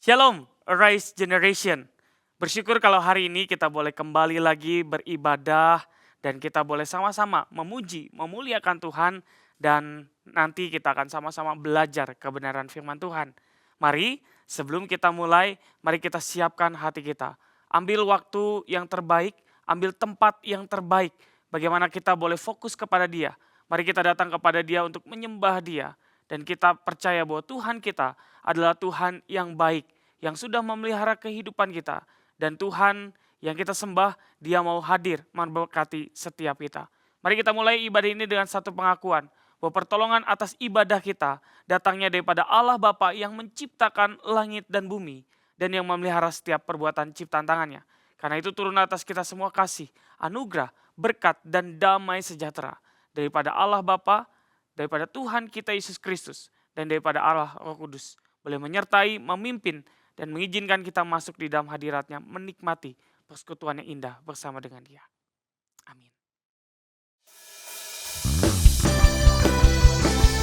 Shalom, Arise Generation. Bersyukur kalau hari ini kita boleh kembali lagi beribadah dan kita boleh sama-sama memuji, memuliakan Tuhan dan nanti kita akan sama-sama belajar kebenaran firman Tuhan. Mari sebelum kita mulai, mari kita siapkan hati kita. Ambil waktu yang terbaik, ambil tempat yang terbaik. Bagaimana kita boleh fokus kepada Dia. Mari kita datang kepada Dia untuk menyembah Dia. Dan kita percaya bahwa Tuhan kita adalah Tuhan yang baik, yang sudah memelihara kehidupan kita. Dan Tuhan yang kita sembah, Dia mau hadir memberkati setiap kita. Mari kita mulai ibadah ini dengan satu pengakuan, bahwa pertolongan atas ibadah kita datangnya daripada Allah Bapa yang menciptakan langit dan bumi, dan yang memelihara setiap perbuatan ciptaan tangannya. Karena itu turun atas kita semua kasih, anugerah, berkat, dan damai sejahtera daripada Allah Bapa, daripada Tuhan kita Yesus Kristus, dan daripada Allah Roh Kudus. Boleh menyertai, memimpin, dan mengizinkan kita masuk di dalam hadirat-Nya, menikmati persekutuan yang indah bersama dengan Dia. Amin.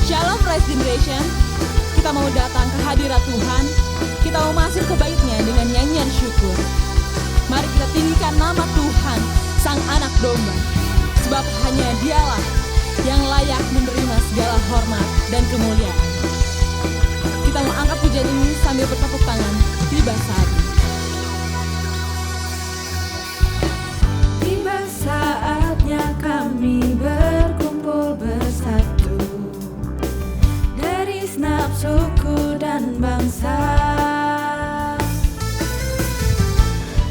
Shalom Rise Generation, kita mau datang ke hadirat Tuhan, kita mau masuk ke bait-Nya dengan nyanyian syukur. Mari kita tinggikan nama Tuhan, Sang Anak Domba, sebab hanya Dialah yang layak menerima segala hormat dan kemuliaan. Kita mau angkat pujian ini sambil bertepuk tangan, tiba saatnya. Tiba saatnya kami berkumpul bersatu dari segenap suku dan bangsa,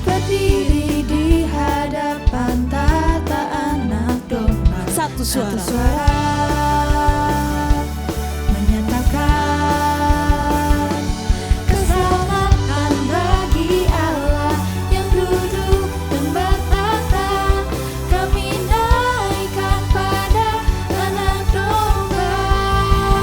berdiri di hadapan tata anak domba. Satu suara. Menyatakan keselamatan bagi Allah yang duduk dan bertata. Kami naikkan pada anak domba.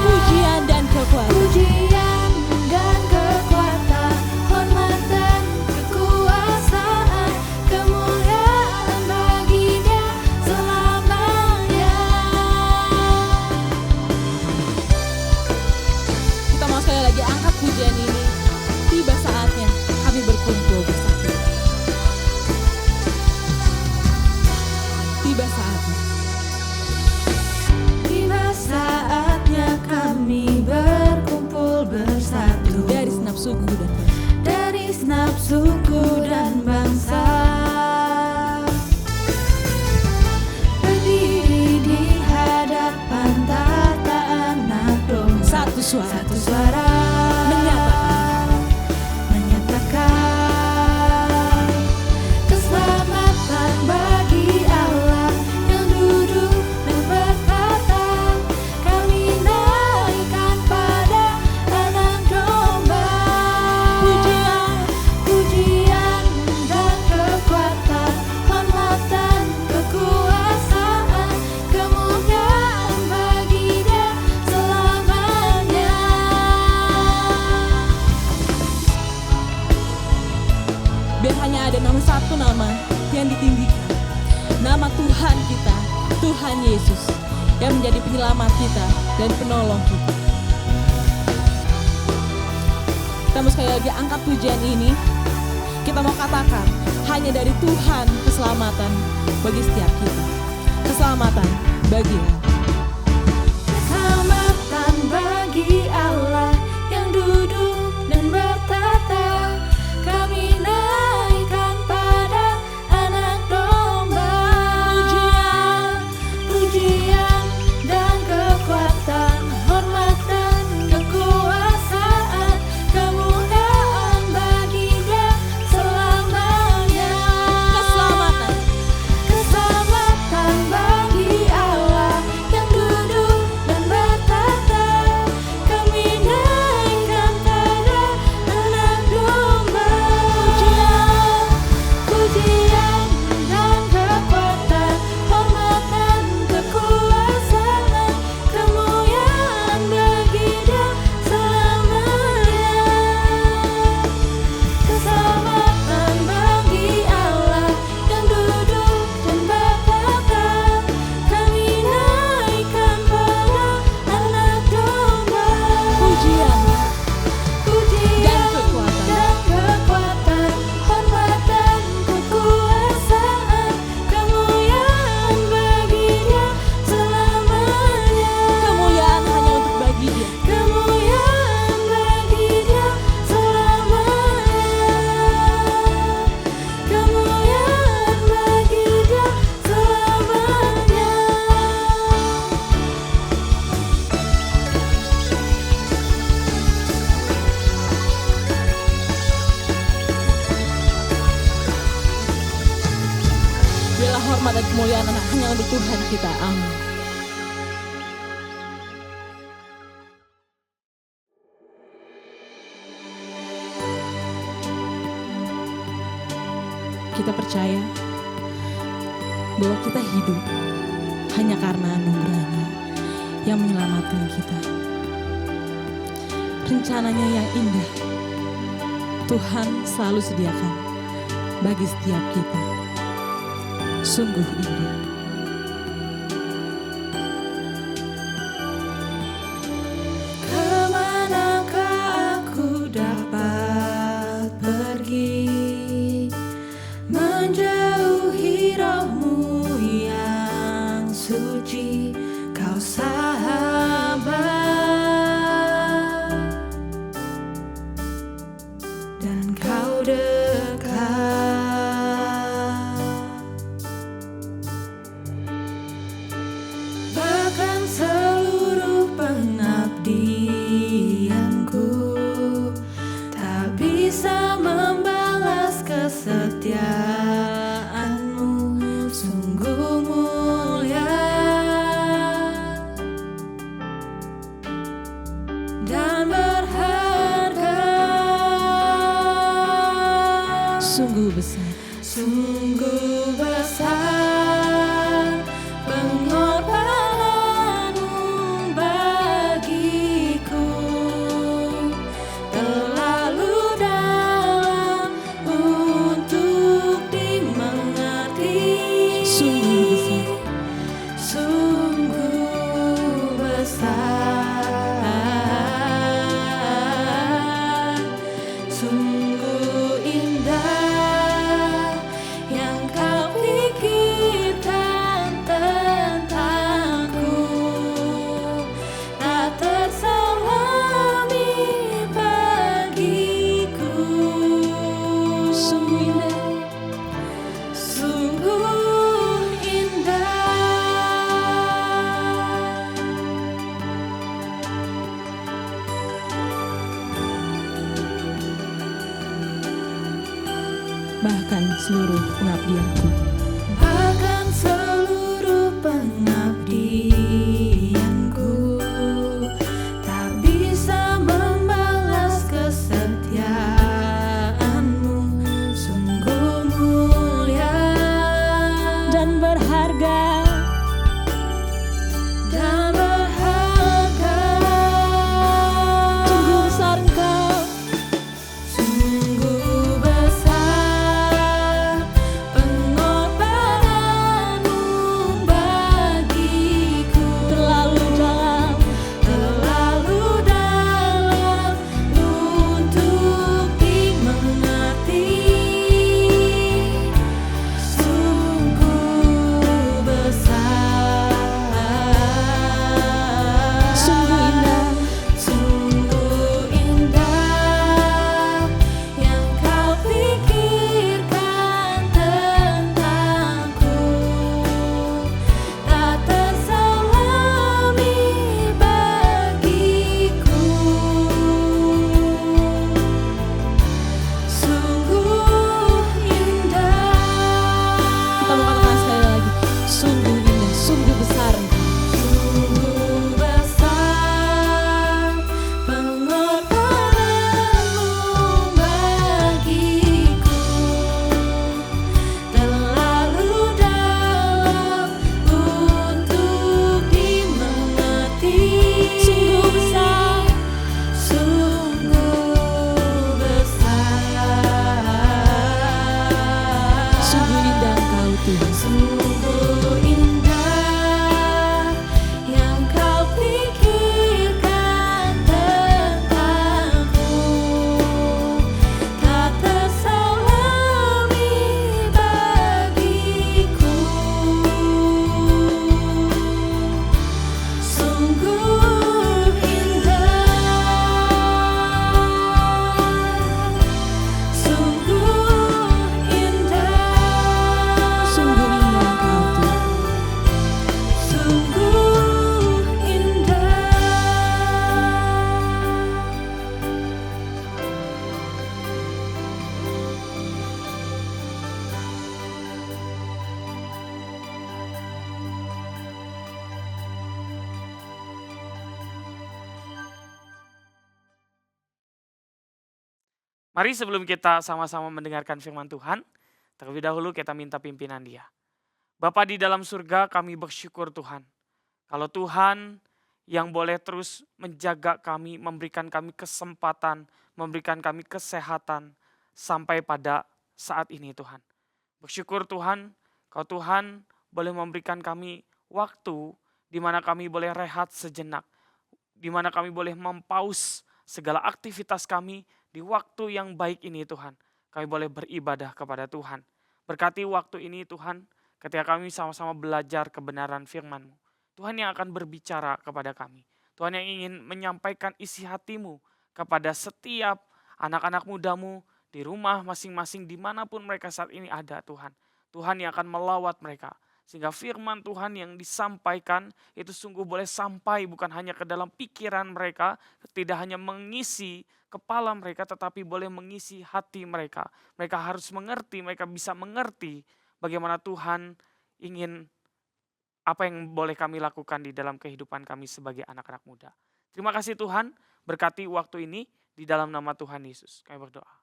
Pujian dan kekuatan. Pujian dan kekuatan, hormat dan kekuasaan, kemuliaan bagi Dia selamanya. Kita mau sekali lagi angkat pujian ini. Tiba saatnya kami berkumpul bersatu. Tiba saatnya. Tiba saatnya kami berkumpul bersatu Dari segenap suku dan dari segenap suku dan bangsa, berdiri di hadapan tata anak domba. satu suara. Satu suara menyatakan keselamatan bagi Allah yang duduk dan berkata. Kami naikkan pada anak domba. Pujian dan kekuatan, hormat dan kekuasaan, kemuliaan bagi Dia selamanya. Biar hanya ada nama satu nama yang ditinggikan. Nama Tuhan kita, Tuhan Yesus, yang menjadi penyelamat kita dan penolong kita. Kita mau sekali lagi angkat pujian ini. Kita mau katakan, hanya dari Tuhan keselamatan bagi setiap kita. Keselamatan bagi Keselamatan bagi Allah yang duduk dan bertata. Kami naikkan pada anak domba. Pujian dan kekuatan, hormat dan kekuasaan, kemuliaan bagi Dia selamanya. keselamatan. Keselamatan bagi Allah Biarlah hormat dan kemuliaan hanya untuk Tuhan kita. Amin. Kita percaya bahwa kita hidup hanya karena anugerah-Nya yang menyelamatkan kita. Rencananya yang indah Tuhan selalu sediakan bagi setiap kita. Sungguh indah. Kemanakah aku dapat pergi, menjauhi roh-Mu yang suci, Kau sahabat dan Kau dekat. Bahkan seluruh pengabdianku tak bisa membalas kesetiaan-Mu, sungguh mulia dan berharga. Sungguh besar. Sungguh besar pengorbanan-Mu bagiku, terlalu dalam untuk dimengerti. Sungguh besar. Sungguh besar, sungguh indah yang Kau pikirkan tentangku, tak terselami bagiku. Sungguh indah. Sungguh indah. Bahkan seluruh pengabdianku Bahkan seluruh pengabdianku tak bisa membalas kesetiaan-Mu, sungguh mulia dan berharga. dan berharga. Sungguh besar Engkau. Sungguh besar pengorbanan-Mu bagi Mari sebelum kita sama-sama mendengarkan firman Tuhan, terlebih dahulu kita minta pimpinan Dia. Bapa di dalam surga, kami bersyukur Tuhan. Kalau Tuhan yang boleh terus menjaga kami, memberikan kami kesempatan, memberikan kami kesehatan sampai pada saat ini Tuhan. Bersyukur Tuhan, kalau Tuhan boleh memberikan kami waktu di mana kami boleh rehat sejenak, di mana kami boleh mempaus segala aktivitas kami di waktu yang baik ini Tuhan. Kami boleh beribadah kepada Tuhan. Berkati waktu ini Tuhan, ketika kami sama-sama belajar kebenaran firman-Mu. Tuhan yang akan berbicara kepada kami. Tuhan yang ingin menyampaikan isi hati-Mu kepada setiap anak-anak muda-Mu di rumah masing-masing dimanapun mereka saat ini ada Tuhan. Tuhan yang akan melawat mereka. Sehingga firman Tuhan yang disampaikan itu sungguh boleh sampai bukan hanya ke dalam pikiran mereka, tidak hanya mengisi kepala mereka tetapi boleh mengisi hati mereka. Mereka harus mengerti, mereka bisa mengerti bagaimana Tuhan ingin apa yang boleh kami lakukan di dalam kehidupan kami sebagai anak-anak muda. Terima kasih Tuhan, berkati waktu ini di dalam nama Tuhan Yesus. Kami berdoa.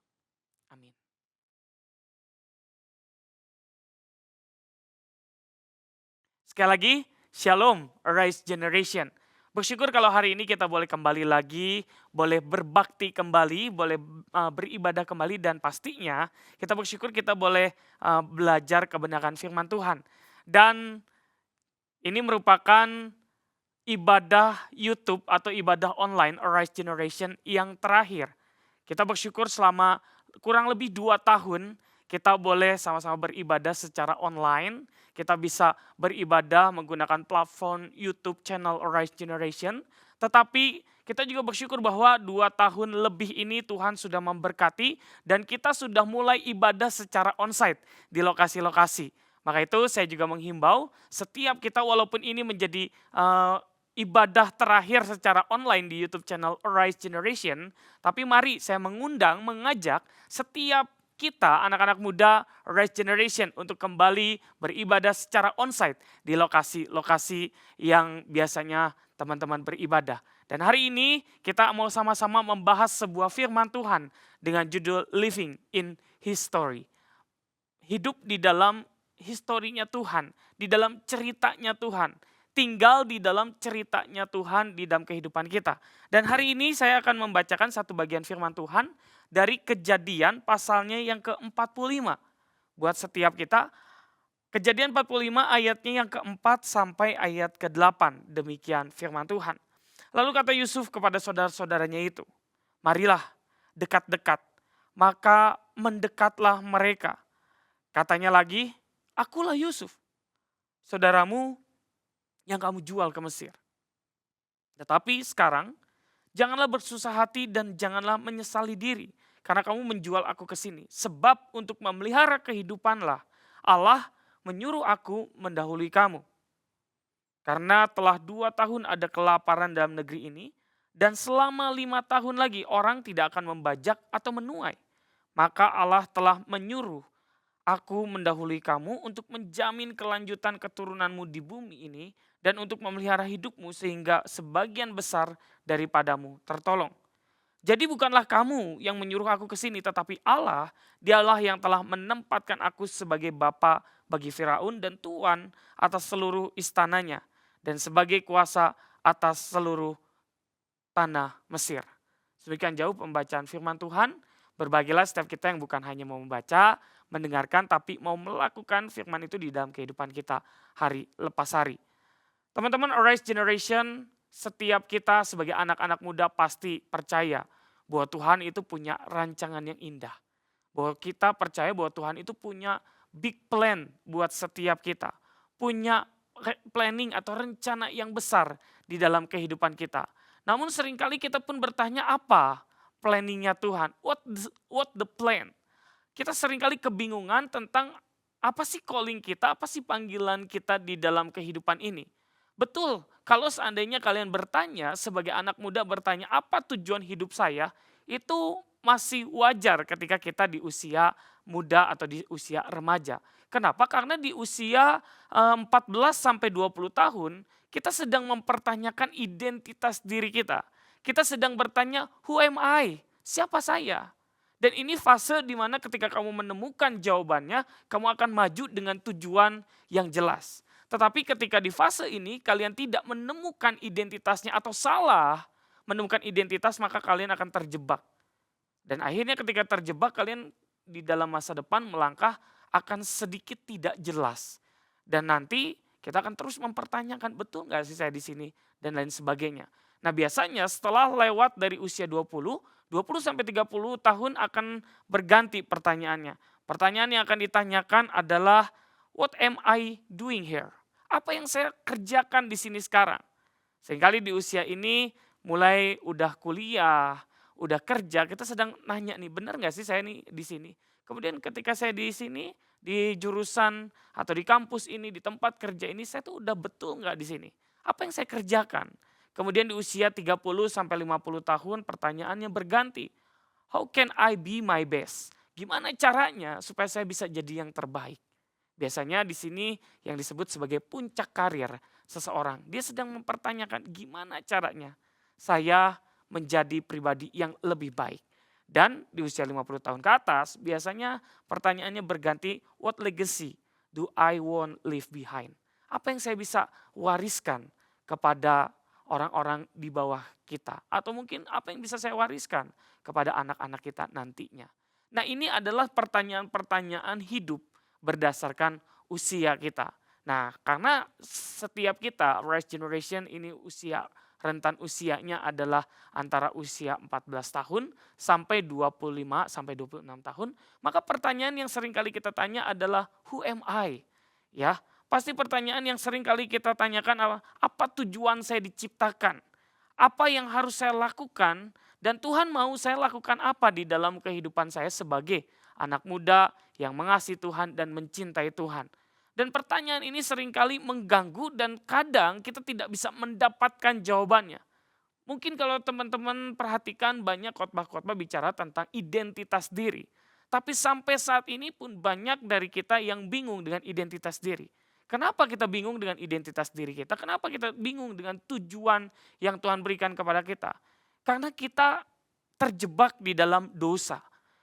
Amin. Sekali lagi, Shalom, Arise Generation. Bersyukur kalau hari ini kita boleh kembali lagi, boleh berbakti kembali, boleh beribadah kembali dan pastinya kita bersyukur kita boleh belajar kebenaran firman Tuhan. Dan ini merupakan ibadah YouTube atau ibadah online Arise Generation yang terakhir. Kita bersyukur selama kurang lebih 2 tahun kita boleh sama-sama beribadah secara online. Kita bisa beribadah menggunakan platform YouTube channel Arise Generation. Tetapi kita juga bersyukur bahwa 2 tahun lebih ini Tuhan sudah memberkati dan kita sudah mulai ibadah secara onsite di lokasi-lokasi. Maka itu saya juga menghimbau setiap kita walaupun ini menjadi ibadah terakhir secara online di YouTube channel Arise Generation. Tapi mari saya mengajak setiap kita anak-anak muda Arise Generation untuk kembali beribadah secara onsite di lokasi-lokasi yang biasanya teman-teman beribadah. Dan hari ini kita mau sama-sama membahas sebuah firman Tuhan dengan judul Living in History. Hidup di dalam historinya Tuhan, di dalam ceritanya Tuhan. Tinggal di dalam ceritanya Tuhan di dalam kehidupan kita. Dan hari ini saya akan membacakan satu bagian firman Tuhan dari Kejadian pasalnya yang ke-45. Buat setiap kita, Kejadian 45 ayatnya yang ke-4 sampai ayat ke-8. Demikian firman Tuhan. Lalu kata Yusuf kepada saudara-saudaranya itu, marilah dekat-dekat, maka mendekatlah mereka. Katanya lagi, akulah Yusuf, saudaramu yang kamu jual ke Mesir. Tetapi sekarang, janganlah bersusah hati dan janganlah menyesali diri. Karena kamu menjual aku ke sini. Sebab untuk memelihara kehidupanlah Allah menyuruh aku mendahului kamu. Karena telah 2 tahun ada kelaparan dalam negeri ini. Dan selama 5 tahun lagi orang tidak akan membajak atau menuai. Maka Allah telah menyuruh aku mendahului kamu untuk menjamin kelanjutan keturunanmu di bumi ini. Dan untuk memelihara hidupmu sehingga sebagian besar daripadamu tertolong. Jadi bukanlah kamu yang menyuruh aku ke sini, tetapi Allah, dialah yang telah menempatkan aku sebagai bapa bagi Firaun dan tuan atas seluruh istananya. Dan sebagai kuasa atas seluruh tanah Mesir. Demikian jauh pembacaan firman Tuhan. Berbagilah setiap kita yang bukan hanya mau membaca, mendengarkan, tapi mau melakukan firman itu di dalam kehidupan kita hari lepas hari. Teman-teman Arise Generation, setiap kita sebagai anak-anak muda pasti percaya bahwa Tuhan itu punya rancangan yang indah. Bahwa kita percaya bahwa Tuhan itu punya big plan buat setiap kita. Punya planning atau rencana yang besar di dalam kehidupan kita. Namun seringkali kita pun bertanya apa planningnya Tuhan? What the plan? Kita seringkali kebingungan tentang apa sih calling kita, apa sih panggilan kita di dalam kehidupan ini. Betul, kalau seandainya kalian bertanya, sebagai anak muda bertanya apa tujuan hidup saya, itu masih wajar ketika kita di usia muda atau di usia remaja. Kenapa? Karena di usia 14 sampai 20 tahun, kita sedang mempertanyakan identitas diri kita. Kita sedang bertanya, who am I? Siapa saya? Dan ini fase di mana ketika kamu menemukan jawabannya, kamu akan maju dengan tujuan yang jelas. Tetapi ketika di fase ini kalian tidak menemukan identitasnya atau salah menemukan identitas, maka kalian akan terjebak. Dan akhirnya ketika terjebak, kalian di dalam masa depan melangkah akan sedikit tidak jelas. Dan nanti kita akan terus mempertanyakan, betul nggak sih saya di sini? Dan lain sebagainya. Nah biasanya setelah lewat dari usia 20 sampai 30 tahun akan berganti pertanyaannya. Pertanyaan yang akan ditanyakan adalah, what am I doing here? Apa yang saya kerjakan di sini sekarang? Seringkali di usia ini mulai udah kuliah, udah kerja, kita sedang nanya nih, benar nggak sih saya nih di sini? Kemudian ketika saya di sini, di jurusan atau di kampus ini, di tempat kerja ini, saya tuh udah betul nggak di sini? Apa yang saya kerjakan? Kemudian di usia 30 sampai 50 tahun pertanyaannya berganti. How can I be my best? Gimana caranya supaya saya bisa jadi yang terbaik? Biasanya di sini yang disebut sebagai puncak karir seseorang. Dia sedang mempertanyakan gimana caranya saya menjadi pribadi yang lebih baik. Dan di usia 50 tahun ke atas biasanya pertanyaannya berganti, what legacy do I want leave behind? Apa yang saya bisa wariskan kepada orang-orang di bawah kita? Atau mungkin apa yang bisa saya wariskan kepada anak-anak kita nantinya? Nah ini adalah pertanyaan-pertanyaan hidup berdasarkan usia kita. Nah karena setiap kita, Rise Generation ini rentan usianya adalah antara usia 14 tahun sampai 25 sampai 26 tahun, maka pertanyaan yang sering kali kita tanya adalah who am I? Ya, pasti pertanyaan yang sering kali kita tanyakan apa tujuan saya diciptakan? Apa yang harus saya lakukan dan Tuhan mau saya lakukan apa di dalam kehidupan saya sebagai anak muda yang mengasihi Tuhan dan mencintai Tuhan. Dan pertanyaan ini seringkali mengganggu dan kadang kita tidak bisa mendapatkan jawabannya. Mungkin kalau teman-teman perhatikan banyak khotbah-khotbah bicara tentang identitas diri. Tapi sampai saat ini pun banyak dari kita yang bingung dengan identitas diri. Kenapa kita bingung dengan identitas diri kita? Kenapa kita bingung dengan tujuan yang Tuhan berikan kepada kita? Karena kita terjebak di dalam dosa.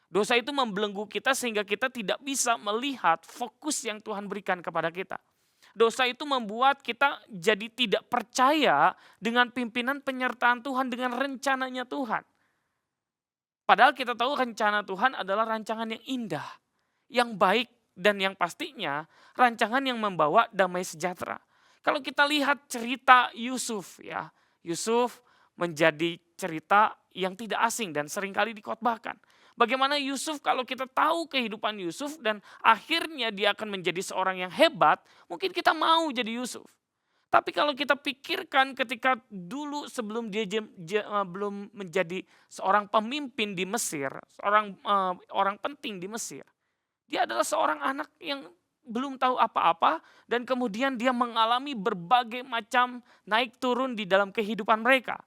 Dosa itu membelenggu kita sehingga kita tidak bisa melihat fokus yang Tuhan berikan kepada kita. Dosa itu membuat kita jadi tidak percaya dengan pimpinan penyertaan Tuhan, dengan rencananya Tuhan. Padahal kita tahu rencana Tuhan adalah rancangan yang indah, yang baik, dan yang pastinya rancangan yang membawa damai sejahtera. Kalau kita lihat cerita Yusuf, ya, Yusuf menjadi cerita yang tidak asing dan seringkali dikhotbahkan. Bagaimana Yusuf, kalau kita tahu kehidupan Yusuf dan akhirnya dia akan menjadi seorang yang hebat, mungkin kita mau jadi Yusuf. Tapi kalau kita pikirkan ketika dulu sebelum dia belum menjadi seorang pemimpin di Mesir, orang penting di Mesir, dia adalah seorang anak yang belum tahu apa-apa dan kemudian dia mengalami berbagai macam naik turun di dalam kehidupan mereka.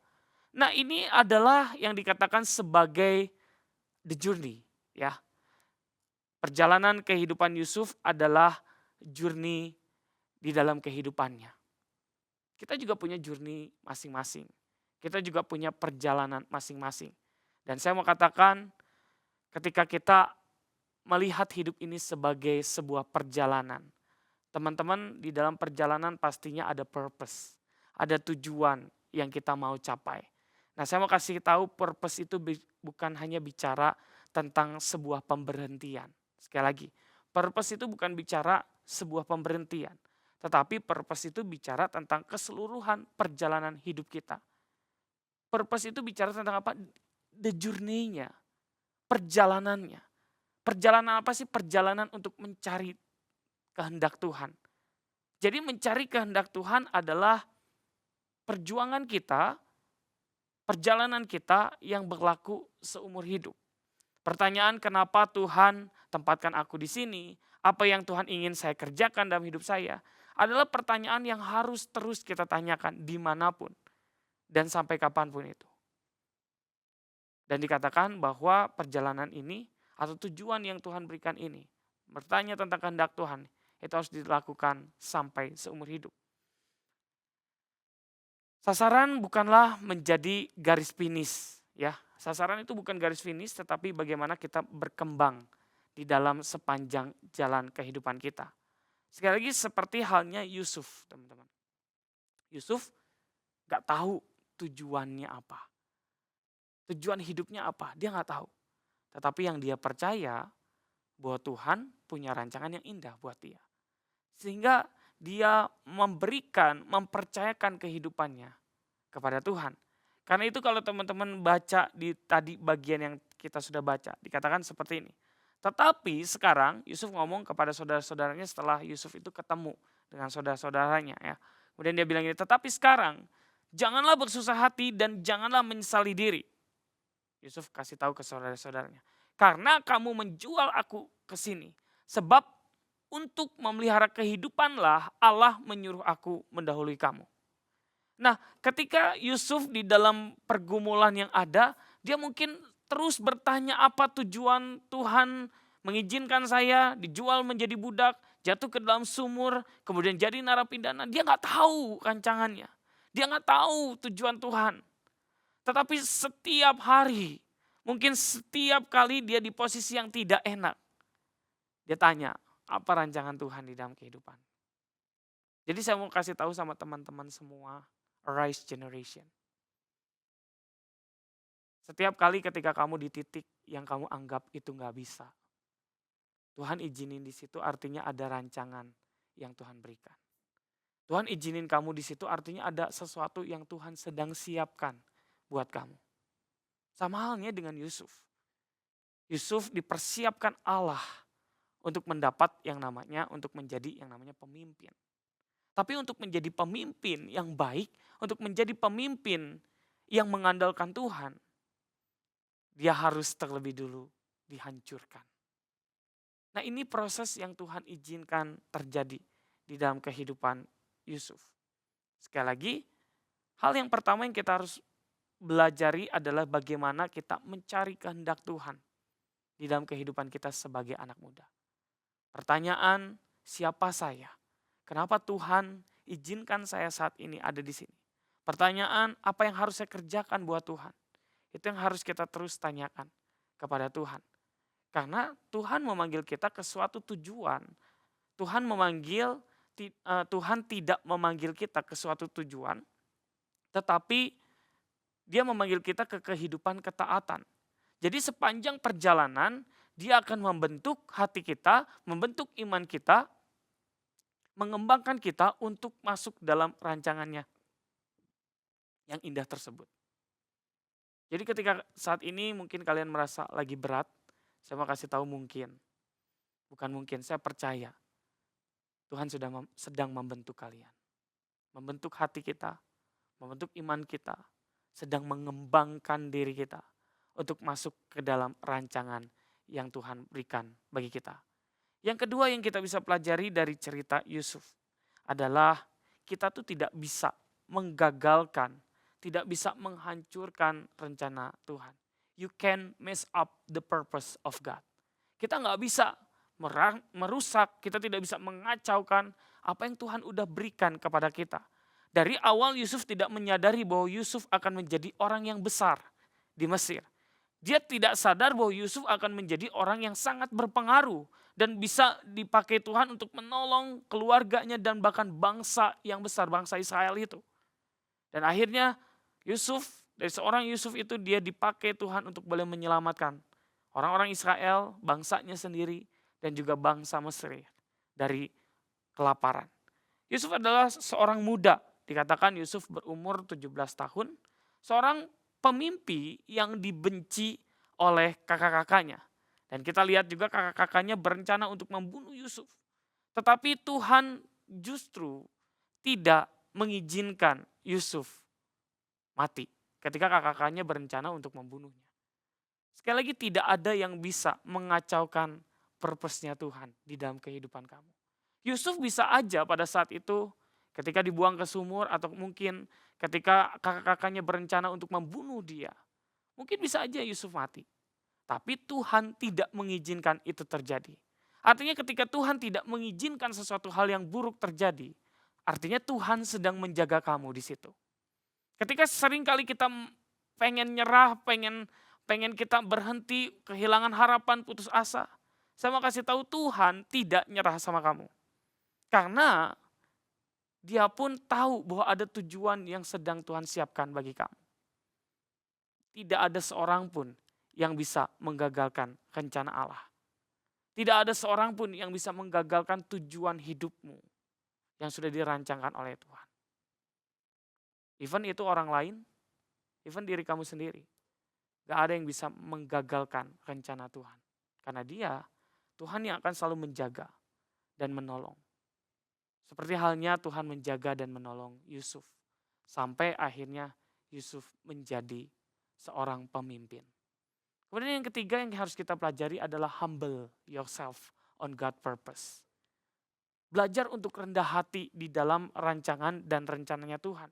Nah ini adalah yang dikatakan sebagai the journey, ya. Perjalanan kehidupan Yusuf adalah journey di dalam kehidupannya. Kita juga punya journey masing-masing. Kita juga punya perjalanan masing-masing. Dan saya mau katakan ketika kita melihat hidup ini sebagai sebuah perjalanan. Teman-teman di dalam perjalanan pastinya ada purpose. Ada tujuan yang kita mau capai. Nah saya mau kasih tahu purpose itu bukan hanya bicara tentang sebuah pemberhentian. Sekali lagi, purpose itu bukan bicara sebuah pemberhentian. Tetapi purpose itu bicara tentang keseluruhan perjalanan hidup kita. Purpose itu bicara tentang apa? The journey-nya, perjalanannya. Perjalanan apa sih? Perjalanan untuk mencari kehendak Tuhan. Jadi mencari kehendak Tuhan adalah perjuangan kita, perjalanan kita yang berlaku seumur hidup. Pertanyaan kenapa Tuhan tempatkan aku di sini, apa yang Tuhan ingin saya kerjakan dalam hidup saya, adalah pertanyaan yang harus terus kita tanyakan dimanapun dan sampai kapanpun itu. Dan dikatakan bahwa perjalanan ini atau tujuan yang Tuhan berikan ini, bertanya tentang kehendak Tuhan, itu harus dilakukan sampai seumur hidup. Sasaran bukanlah menjadi garis finish, ya. Sasaran itu bukan garis finish, tetapi bagaimana kita berkembang di dalam sepanjang jalan kehidupan kita. Sekali lagi seperti halnya Yusuf, teman-teman. Yusuf gak tahu tujuannya apa. Tujuan hidupnya apa, dia gak tahu. Tetapi yang dia percaya bahwa Tuhan punya rancangan yang indah buat dia. Sehingga dia mempercayakan kehidupannya kepada Tuhan. Karena itu kalau teman-teman baca di tadi bagian yang kita sudah baca, dikatakan seperti ini. Tetapi sekarang Yusuf ngomong kepada saudara-saudaranya setelah Yusuf itu ketemu dengan saudara-saudaranya. Ya. Kemudian dia bilang ini, tetapi sekarang janganlah bersusah hati dan janganlah menyesali diri. Yusuf kasih tahu ke saudara-saudaranya. Karena kamu menjual aku ke sini. Sebab untuk memelihara kehidupanlah Allah menyuruh aku mendahului kamu. Nah, ketika Yusuf di dalam pergumulan yang ada, dia mungkin terus bertanya apa tujuan Tuhan mengizinkan saya dijual menjadi budak, jatuh ke dalam sumur, kemudian jadi narapidana. Dia nggak tahu rancangannya. Dia nggak tahu tujuan Tuhan. Tetapi setiap hari, mungkin setiap kali dia di posisi yang tidak enak, dia tanya, apa rancangan Tuhan di dalam kehidupan? Jadi saya mau kasih tahu sama teman-teman semua, Arise Generation. Setiap kali ketika kamu di titik yang kamu anggap itu nggak bisa, Tuhan izinin di situ artinya ada rancangan yang Tuhan berikan. Tuhan izinin kamu di situ artinya ada sesuatu yang Tuhan sedang siapkan buat kamu. Sama halnya dengan Yusuf. Yusuf dipersiapkan Allah untuk mendapat untuk menjadi yang namanya pemimpin. Tapi untuk menjadi pemimpin yang baik, untuk menjadi pemimpin yang mengandalkan Tuhan, dia harus terlebih dulu dihancurkan. Nah, ini proses yang Tuhan izinkan terjadi di dalam kehidupan Yusuf. Sekali lagi, hal yang pertama yang kita harus belajari adalah bagaimana kita mencari kehendak Tuhan di dalam kehidupan kita sebagai anak muda. Pertanyaan, siapa saya? Kenapa Tuhan izinkan saya saat ini ada di sini? Pertanyaan, apa yang harus saya kerjakan buat Tuhan? Itu yang harus kita terus tanyakan kepada Tuhan. Karena Tuhan memanggil kita ke suatu tujuan. Tuhan tidak memanggil kita ke suatu tujuan, tetapi dia memanggil kita ke kehidupan ketaatan. Jadi sepanjang perjalanan, dia akan membentuk hati kita, membentuk iman kita, mengembangkan kita untuk masuk dalam rancangannya yang indah tersebut. Jadi ketika saat ini mungkin kalian merasa lagi berat, saya mau kasih tahu bukan mungkin, saya percaya Tuhan sedang membentuk kalian. Membentuk hati kita, membentuk iman kita, sedang mengembangkan diri kita untuk masuk ke dalam rancangan yang Tuhan berikan bagi kita. Yang kedua yang kita bisa pelajari dari cerita Yusuf adalah kita tuh tidak bisa menggagalkan, tidak bisa menghancurkan rencana Tuhan. You can mess up the purpose of God. Kita nggak bisa merusak, kita tidak bisa mengacaukan apa yang Tuhan udah berikan kepada kita. Dari awal Yusuf tidak menyadari bahwa Yusuf akan menjadi orang yang besar di Mesir. Dia tidak sadar bahwa Yusuf akan menjadi orang yang sangat berpengaruh dan bisa dipakai Tuhan untuk menolong keluarganya dan bahkan bangsa yang besar, bangsa Israel itu. Dan akhirnya dari seorang Yusuf itu dia dipakai Tuhan untuk boleh menyelamatkan orang-orang Israel, bangsanya sendiri dan juga bangsa Mesir dari kelaparan. Yusuf adalah seorang muda, dikatakan Yusuf berumur 17 tahun, seorang pemimpi yang dibenci oleh kakak-kakaknya. Dan kita lihat juga kakak-kakaknya berencana untuk membunuh Yusuf. Tetapi Tuhan justru tidak mengizinkan Yusuf mati ketika kakak-kakaknya berencana untuk membunuhnya. Sekali lagi tidak ada yang bisa mengacaukan purpose-nya Tuhan di dalam kehidupan kamu. Yusuf bisa aja pada saat itu ketika dibuang ke sumur atau mungkin ketika kakak-kakaknya berencana untuk membunuh dia. Mungkin bisa aja Yusuf mati. Tapi Tuhan tidak mengizinkan itu terjadi. Artinya ketika Tuhan tidak mengizinkan sesuatu hal yang buruk terjadi, artinya Tuhan sedang menjaga kamu di situ. Ketika sering kali kita pengen nyerah, pengen pengen kita berhenti, kehilangan harapan, putus asa. Saya mau kasih tahu Tuhan tidak nyerah sama kamu. Karena dia pun tahu bahwa ada tujuan yang sedang Tuhan siapkan bagi kamu. Tidak ada seorang pun yang bisa menggagalkan rencana Allah. Tidak ada seorang pun yang bisa menggagalkan tujuan hidupmu yang sudah dirancangkan oleh Tuhan. Even itu orang lain, even diri kamu sendiri. Gak ada yang bisa menggagalkan rencana Tuhan. Karena Tuhan yang akan selalu menjaga dan menolong. Seperti halnya Tuhan menjaga dan menolong Yusuf. Sampai akhirnya Yusuf menjadi seorang pemimpin. Kemudian yang ketiga yang harus kita pelajari adalah humble yourself on God purpose. Belajar untuk rendah hati di dalam rancangan dan rencananya Tuhan.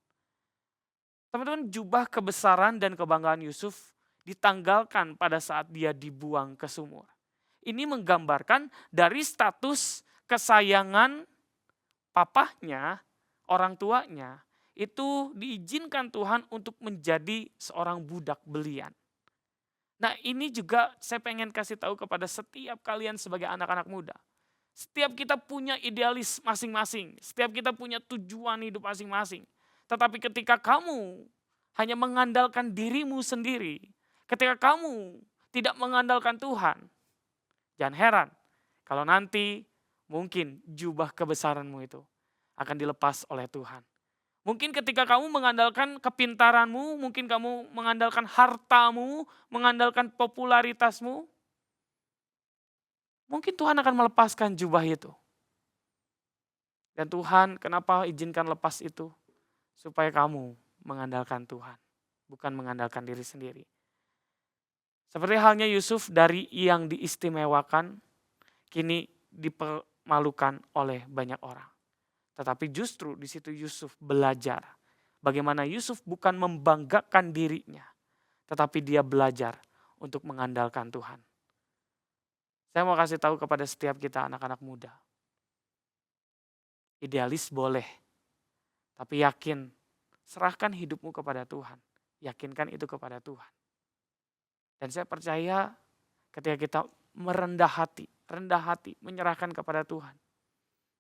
Teman-teman, jubah kebesaran dan kebanggaan Yusuf ditanggalkan pada saat dia dibuang ke sumur. Ini menggambarkan dari status kesayangan papahnya, orang tuanya, itu diizinkan Tuhan untuk menjadi seorang budak belian. Nah, ini juga saya pengen kasih tahu kepada setiap kalian sebagai anak-anak muda. Setiap kita punya idealis masing-masing, setiap kita punya tujuan hidup masing-masing. Tetapi ketika kamu hanya mengandalkan dirimu sendiri, ketika kamu tidak mengandalkan Tuhan, jangan heran kalau nanti mungkin jubah kebesaranmu itu akan dilepas oleh Tuhan. Mungkin ketika kamu mengandalkan kepintaranmu, mungkin kamu mengandalkan hartamu, mengandalkan popularitasmu, mungkin Tuhan akan melepaskan jubah itu. Dan Tuhan kenapa izinkan lepas itu? Supaya kamu mengandalkan Tuhan, bukan mengandalkan diri sendiri. Seperti halnya Yusuf dari yang diistimewakan, kini dipermalukan oleh banyak orang. Tetapi justru di situ Yusuf belajar bagaimana Yusuf bukan membanggakan dirinya, tetapi dia belajar untuk mengandalkan Tuhan. Saya mau kasih tahu kepada setiap kita anak-anak muda. Idealis boleh, tapi yakin, serahkan hidupmu kepada Tuhan. Yakinkan itu kepada Tuhan. Dan saya percaya ketika kita rendah hati, menyerahkan kepada Tuhan.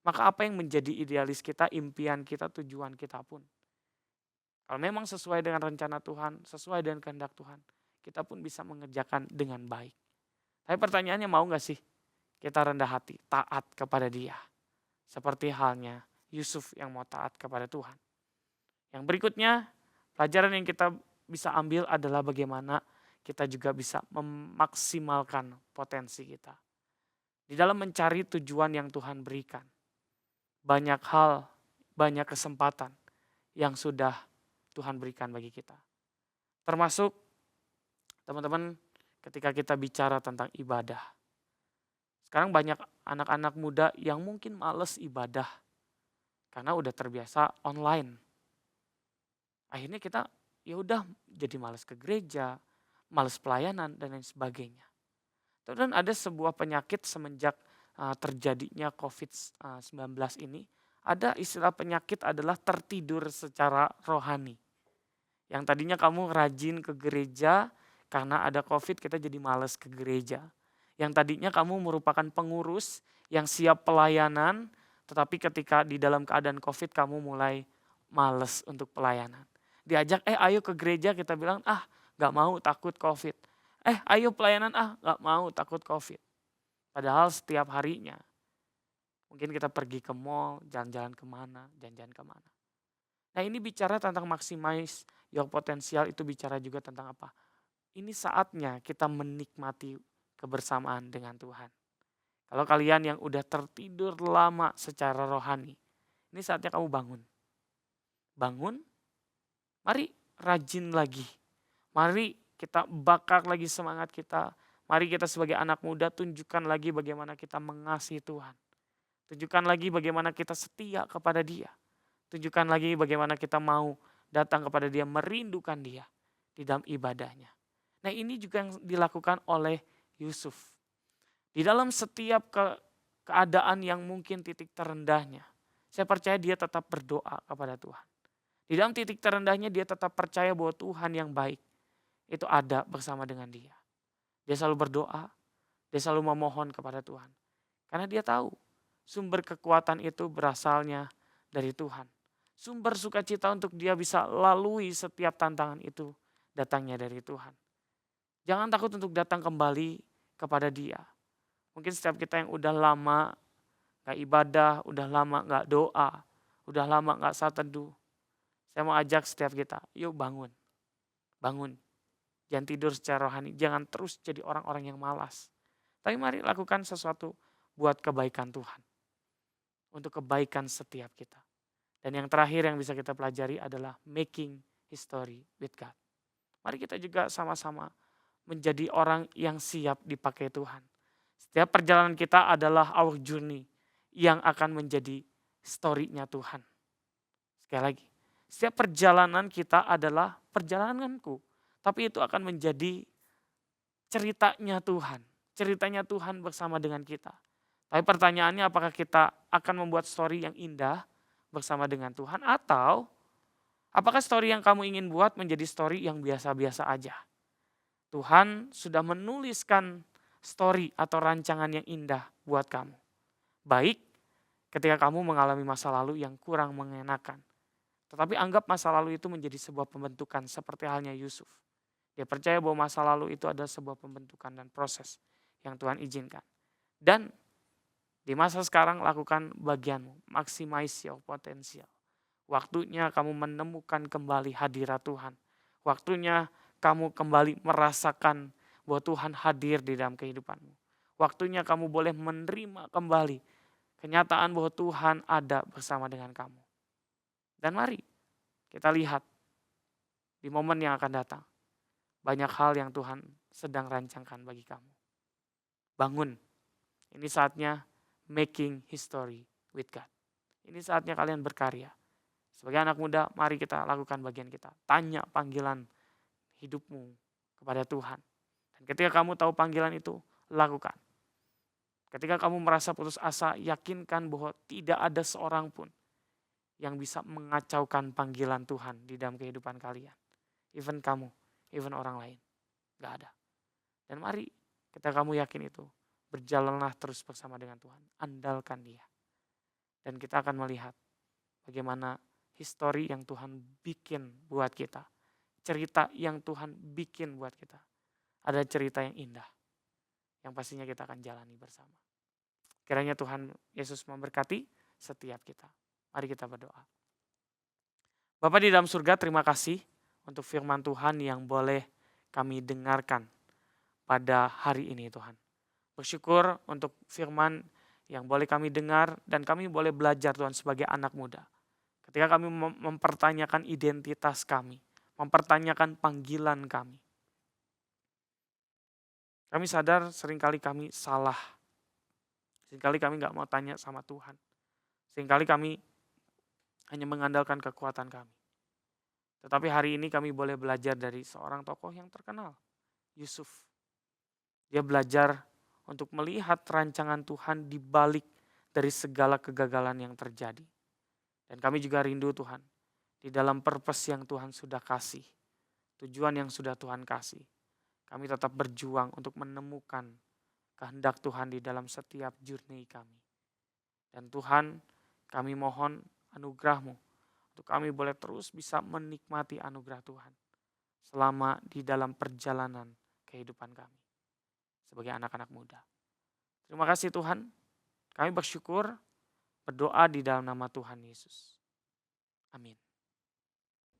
Maka apa yang menjadi idealis kita, impian kita, tujuan kita pun. Kalau memang sesuai dengan rencana Tuhan, sesuai dengan kehendak Tuhan, kita pun bisa mengerjakan dengan baik. Tapi pertanyaannya, mau gak sih kita rendah hati, taat kepada Dia? Seperti halnya Yusuf yang mau taat kepada Tuhan. Yang berikutnya, pelajaran yang kita bisa ambil adalah bagaimana kita juga bisa memaksimalkan potensi kita. Di dalam mencari tujuan yang Tuhan berikan. Banyak hal, banyak kesempatan yang sudah Tuhan berikan bagi kita. Termasuk teman-teman ketika kita bicara tentang ibadah. Sekarang banyak anak-anak muda yang mungkin males ibadah karena udah terbiasa online. Akhirnya kita ya udah jadi males ke gereja, males pelayanan dan lain sebagainya. Dan ada sebuah penyakit semenjak terjadinya COVID-19 ini, ada istilah penyakit adalah tertidur secara rohani. Yang tadinya kamu rajin ke gereja, karena ada COVID kita jadi males ke gereja. Yang tadinya kamu merupakan pengurus yang siap pelayanan, tetapi ketika di dalam keadaan COVID kamu mulai males untuk pelayanan. Diajak, ayo ke gereja, kita bilang, gak mau, takut COVID. Ayo pelayanan, gak mau, takut COVID. Padahal setiap harinya, mungkin kita pergi ke mall, jalan-jalan kemana. Nah ini bicara tentang maximize your potential, itu bicara juga tentang apa? Ini saatnya kita menikmati kebersamaan dengan Tuhan. Kalau kalian yang udah tertidur lama secara rohani, ini saatnya kamu bangun. Bangun, mari rajin lagi. Mari kita bakar lagi semangat kita. Mari kita sebagai anak muda tunjukkan lagi bagaimana kita mengasihi Tuhan. Tunjukkan lagi bagaimana kita setia kepada Dia. Tunjukkan lagi bagaimana kita mau datang kepada Dia, merindukan Dia di dalam ibadahnya. Nah ini juga yang dilakukan oleh Yusuf. Di dalam setiap keadaan yang mungkin titik terendahnya, saya percaya dia tetap berdoa kepada Tuhan. Di dalam titik terendahnya dia tetap percaya bahwa Tuhan yang baik. itu ada bersama dengan dia. Dia selalu berdoa, dia selalu memohon kepada Tuhan. Karena dia tahu sumber kekuatan itu berasalnya dari Tuhan. Sumber sukacita untuk dia bisa lalui setiap tantangan itu datangnya dari Tuhan. Jangan takut untuk datang kembali kepada dia. Mungkin setiap kita yang udah lama gak ibadah, udah lama gak doa, udah lama gak saat teduh. Saya mau ajak setiap kita, yuk bangun. Bangun. Jangan tidur secara rohani, jangan terus jadi orang-orang yang malas. Tapi mari lakukan sesuatu buat kebaikan Tuhan. Untuk kebaikan setiap kita. Dan yang terakhir yang bisa kita pelajari adalah making history with God. Mari kita juga sama-sama menjadi orang yang siap dipakai Tuhan. Setiap perjalanan kita adalah our journey yang akan menjadi story-nya Tuhan. Sekali lagi, setiap perjalanan kita adalah perjalananku. Tapi itu akan menjadi ceritanya Tuhan. Ceritanya Tuhan bersama dengan kita. Tapi pertanyaannya apakah kita akan membuat story yang indah bersama dengan Tuhan. Atau apakah story yang kamu ingin buat menjadi story yang biasa-biasa aja. Tuhan sudah menuliskan story atau rancangan yang indah buat kamu. Baik ketika kamu mengalami masa lalu yang kurang mengenakan. Tetapi anggap masa lalu itu menjadi sebuah pembentukan seperti halnya Yusuf. Dia percaya bahwa masa lalu itu adalah sebuah pembentukan dan proses yang Tuhan izinkan. Dan di masa sekarang lakukan bagianmu, maximize your potential. Waktunya kamu menemukan kembali hadirat Tuhan. Waktunya kamu kembali merasakan bahwa Tuhan hadir di dalam kehidupanmu. Waktunya kamu boleh menerima kembali kenyataan bahwa Tuhan ada bersama dengan kamu. Dan mari kita lihat di momen yang akan datang. Banyak hal yang Tuhan sedang rancangkan bagi kamu. Bangun. Ini saatnya making history with God. Ini saatnya kalian berkarya. Sebagai anak muda, mari kita lakukan bagian kita. Tanya panggilan hidupmu kepada Tuhan. Dan ketika kamu tahu panggilan itu, lakukan. Ketika kamu merasa putus asa, yakinkan bahwa tidak ada seorang pun yang bisa mengacaukan panggilan Tuhan di dalam kehidupan kalian. Even kamu, even orang lain. Gak ada. Dan mari ketika kamu yakin itu, berjalanlah terus bersama dengan Tuhan. Andalkan Dia. Dan kita akan melihat bagaimana histori yang Tuhan bikin buat kita. Cerita yang Tuhan bikin buat kita. Ada cerita yang indah. Yang pastinya kita akan jalani bersama. Kiranya Tuhan Yesus memberkati setiap kita. Mari kita berdoa. Bapa di dalam surga, terima kasih untuk firman Tuhan yang boleh kami dengarkan pada hari ini Tuhan. Bersyukur untuk firman yang boleh kami dengar dan kami boleh belajar Tuhan sebagai anak muda. Ketika kami mempertanyakan identitas kami, mempertanyakan panggilan kami. Kami sadar seringkali kami salah. Seringkali kami gak mau tanya sama Tuhan. Seringkali kami hanya mengandalkan kekuatan kami. Tetapi hari ini kami boleh belajar dari seorang tokoh yang terkenal, Yusuf. Dia belajar untuk melihat rancangan Tuhan di balik dari segala kegagalan yang terjadi. Dan kami juga rindu Tuhan, di dalam purpose yang Tuhan sudah kasih, tujuan yang sudah Tuhan kasih, kami tetap berjuang untuk menemukan kehendak Tuhan di dalam setiap journey kami. Dan Tuhan, kami mohon anugerah-Mu untuk kami boleh terus bisa menikmati anugerah Tuhan selama di dalam perjalanan kehidupan kami sebagai anak-anak muda. Terima kasih Tuhan, kami bersyukur, berdoa di dalam nama Tuhan Yesus. Amin.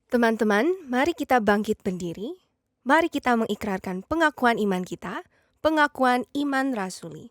Teman-teman, mari kita bangkit berdiri. Mari kita mengikrarkan pengakuan iman kita, pengakuan iman rasuli.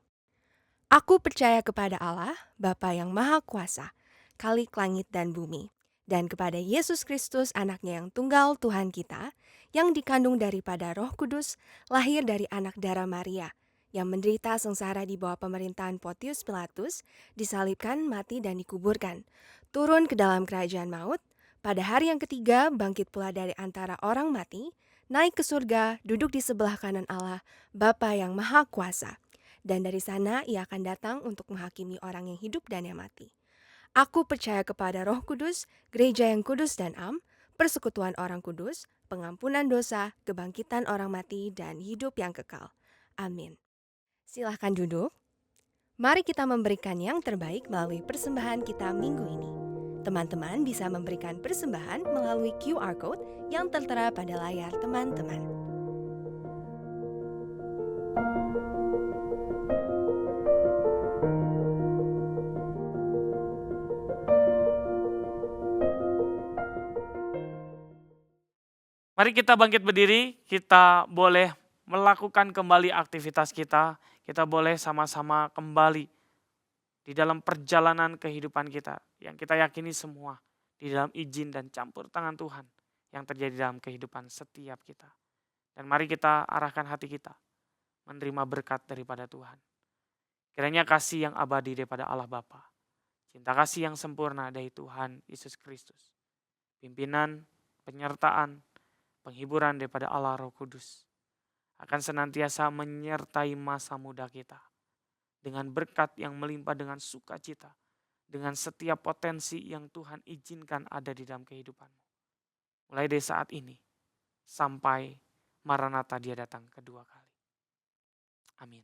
Aku percaya kepada Allah, Bapa yang Maha Kuasa, Khalik langit dan bumi, dan kepada Yesus Kristus anaknya yang tunggal Tuhan kita, yang dikandung daripada Roh Kudus, lahir dari anak darah Maria, yang menderita sengsara di bawah pemerintahan Pontius Pilatus, disalibkan, mati dan dikuburkan, turun ke dalam kerajaan maut, pada hari yang ketiga bangkit pula dari antara orang mati, naik ke surga, duduk di sebelah kanan Allah, Bapa yang Maha Kuasa, dan dari sana Ia akan datang untuk menghakimi orang yang hidup dan yang mati. Aku percaya kepada Roh Kudus, gereja yang kudus dan am, persekutuan orang kudus, pengampunan dosa, kebangkitan orang mati, dan hidup yang kekal. Amin. Silahkan duduk. Mari kita memberikan yang terbaik melalui persembahan kita minggu ini. Teman-teman bisa memberikan persembahan melalui QR Code yang tertera pada layar teman-teman. Mari kita bangkit berdiri, kita boleh melakukan kembali aktivitas kita boleh sama-sama kembali di dalam perjalanan kehidupan kita yang kita yakini semua di dalam izin dan campur tangan Tuhan yang terjadi dalam kehidupan setiap kita. Dan mari kita arahkan hati kita menerima berkat daripada Tuhan. Kiranya kasih yang abadi daripada Allah Bapa, cinta kasih yang sempurna dari Tuhan Yesus Kristus, pimpinan, penyertaan, penghiburan daripada Allah Roh Kudus akan senantiasa menyertai masa muda kita dengan berkat yang melimpah dengan sukacita, dengan setiap potensi yang Tuhan izinkan ada di dalam kehidupanmu. Mulai dari saat ini sampai Maranatha dia datang kedua kali. Amin.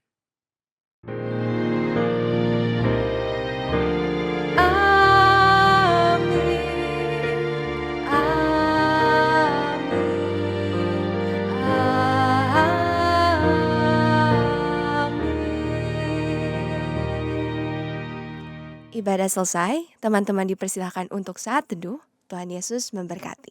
Ibadah selesai, teman-teman dipersilahkan untuk saat teduh. Tuhan Yesus memberkati.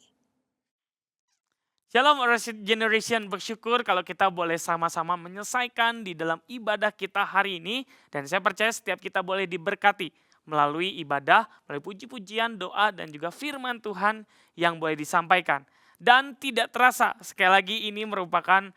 Shalom Arise Generation, bersyukur kalau kita boleh sama-sama menyelesaikan di dalam ibadah kita hari ini. Dan saya percaya setiap kita boleh diberkati melalui ibadah, melalui puji-pujian, doa, dan juga firman Tuhan yang boleh disampaikan. Dan tidak terasa, sekali lagi ini merupakan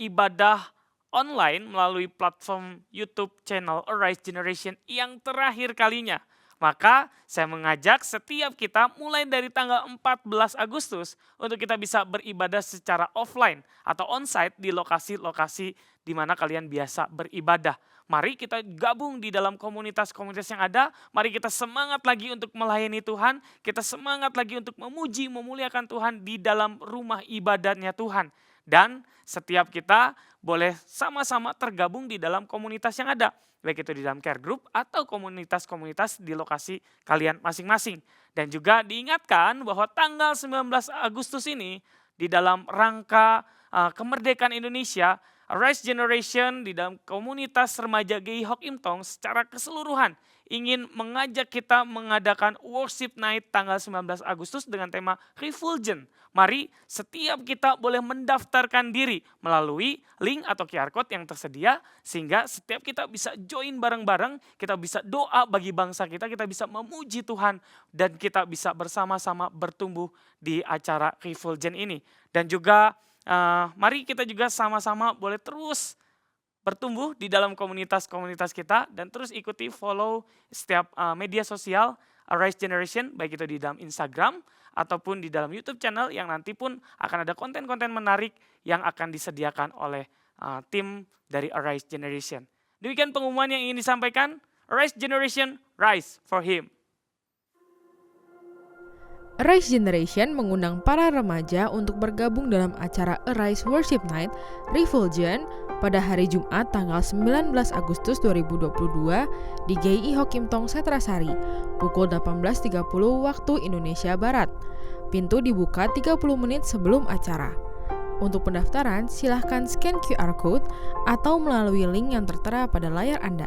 ibadah online melalui platform YouTube channel Arise Generation yang terakhir kalinya. Maka saya mengajak setiap kita mulai dari tanggal 14 Agustus untuk kita bisa beribadah secara offline atau onsite di lokasi-lokasi di mana kalian biasa beribadah. Mari kita gabung di dalam komunitas-komunitas yang ada. Mari kita semangat lagi untuk melayani Tuhan. Kita semangat lagi untuk memuji, memuliakan Tuhan di dalam rumah ibadahnya Tuhan. Dan setiap kita boleh sama-sama tergabung di dalam komunitas yang ada. Baik itu di dalam care group atau komunitas-komunitas di lokasi kalian masing-masing. Dan juga diingatkan bahwa tanggal 19 Agustus ini di dalam rangka kemerdekaan Indonesia, Arise Generation di dalam komunitas remaja GI Hock Im Tong secara keseluruhan ingin mengajak kita mengadakan worship night tanggal 19 Agustus dengan tema Refulgent. Mari setiap kita boleh mendaftarkan diri melalui link atau QR Code yang tersedia sehingga setiap kita bisa join bareng-bareng, kita bisa doa bagi bangsa kita bisa memuji Tuhan dan kita bisa bersama-sama bertumbuh di acara Refulgent ini. Dan juga mari kita juga sama-sama boleh terus bertumbuh di dalam komunitas-komunitas kita dan terus ikuti follow setiap media sosial Arise Generation, baik itu di dalam Instagram ataupun di dalam YouTube channel yang nanti pun akan ada konten-konten menarik yang akan disediakan oleh tim dari Arise Generation. Demikian pengumuman yang ingin disampaikan. Arise Generation, rise for Him. Arise Generation mengundang para remaja untuk bergabung dalam acara Arise Worship Night Refulgent pada hari Jumat tanggal 19 Agustus 2022 di GI Hock Im Tong Setrasari pukul 18.30 waktu Indonesia Barat. Pintu dibuka 30 menit sebelum acara. Untuk pendaftaran, silahkan scan QR Code atau melalui link yang tertera pada layar Anda.